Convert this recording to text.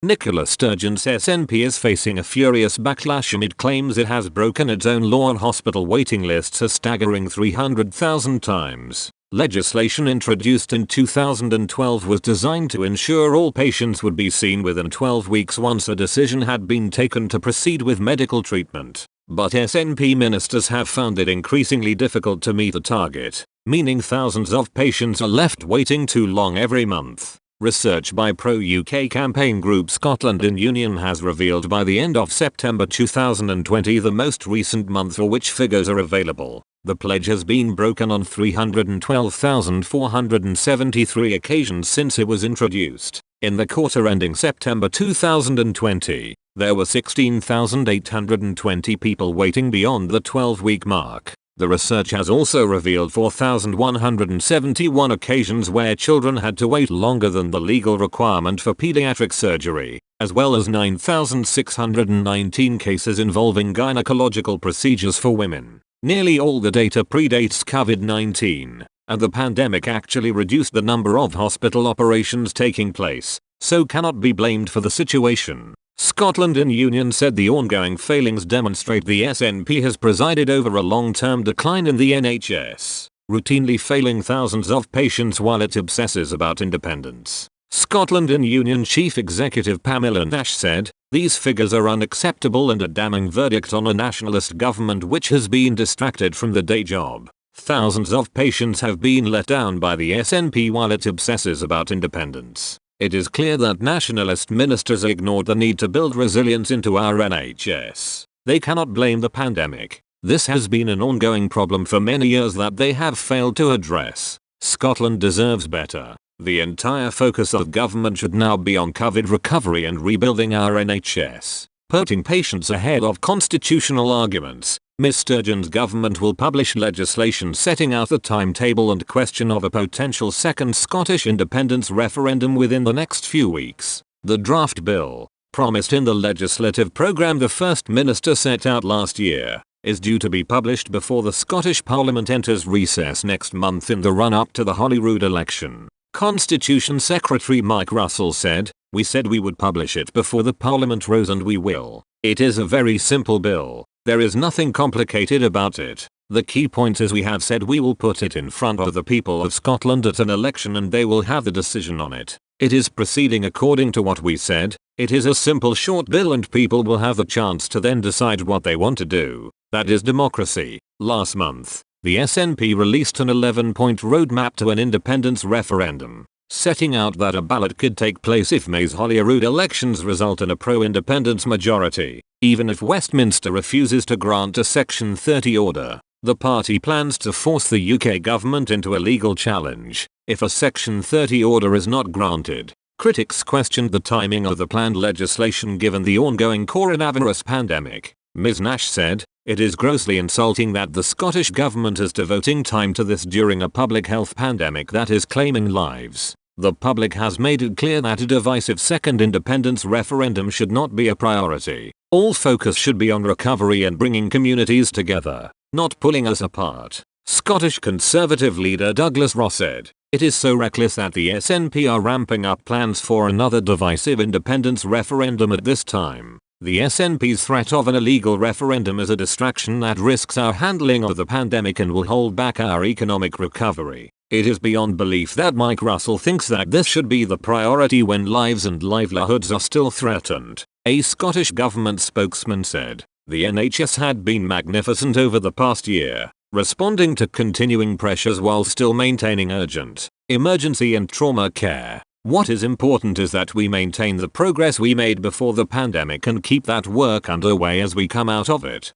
Nicola Sturgeon's SNP is facing a furious backlash amid claims it has broken its own law on hospital waiting lists a staggering 300,000 times. Legislation introduced in 2012 was designed to ensure all patients would be seen within 12 weeks once a decision had been taken to proceed with medical treatment. But SNP ministers have found it increasingly difficult to meet the target, meaning thousands of patients are left waiting too long every month. Research by pro-UK campaign group Scotland in Union has revealed by the end of September 2020, the most recent month for which figures are available, the pledge has been broken on 312,473 occasions since it was introduced. In the quarter ending September 2020, there were 16,820 people waiting beyond the 12-week mark. The research has also revealed 4,171 occasions where children had to wait longer than the legal requirement for pediatric surgery, as well as 9,619 cases involving gynecological procedures for women. Nearly all the data predates COVID-19, and the pandemic actually reduced the number of hospital operations taking place, so cannot be blamed for the situation. Scotland in Union said the ongoing failings demonstrate the SNP has presided over a long-term decline in the NHS, routinely failing thousands of patients while it obsesses about independence. Scotland in Union Chief Executive Pamela Nash said, "These figures are unacceptable and a damning verdict on a nationalist government which has been distracted from the day job. Thousands of patients have been let down by the SNP while it obsesses about independence. It is clear that nationalist ministers ignored the need to build resilience into our NHS. They cannot blame the pandemic. This has been an ongoing problem for many years that they have failed to address. Scotland deserves better. The entire focus of government should now be on COVID recovery and rebuilding our NHS, putting patients ahead of constitutional arguments." Ms Sturgeon's government will publish legislation setting out the timetable and question of a potential second Scottish independence referendum within the next few weeks. The draft bill, promised in the legislative programme the First Minister set out last year, is due to be published before the Scottish Parliament enters recess next month in the run-up to the Holyrood election. Constitution Secretary Mike Russell said, "We said we would publish it before the Parliament rose and we will. It is a very simple bill. There is nothing complicated about it. The key point is we have said we will put it in front of the people of Scotland at an election and they will have the decision on it. It is proceeding according to what we said. It is a simple short bill and people will have the chance to then decide what they want to do. That is democracy." Last month, the SNP released an 11-point roadmap to an independence referendum, setting out that a ballot could take place if May's Holyrood elections result in a pro-independence majority. Even if Westminster refuses to grant a Section 30 order, the party plans to force the UK government into a legal challenge if a Section 30 order is not granted. Critics questioned the timing of the planned legislation given the ongoing coronavirus pandemic. Ms Nash said, "It is grossly insulting that the Scottish government is devoting time to this during a public health pandemic that is claiming lives. The public has made it clear that a divisive second independence referendum should not be a priority. All focus should be on recovery and bringing communities together, not pulling us apart." Scottish Conservative leader Douglas Ross said, "It is so reckless that the SNP are ramping up plans for another divisive independence referendum at this time. The SNP's threat of an illegal referendum is a distraction that risks our handling of the pandemic and will hold back our economic recovery. It is beyond belief that Mike Russell thinks that this should be the priority when lives and livelihoods are still threatened." A Scottish government spokesman said, "The NHS had been magnificent over the past year, responding to continuing pressures while still maintaining urgent, emergency and trauma care. What is important is that we maintain the progress we made before the pandemic and keep that work underway as we come out of it."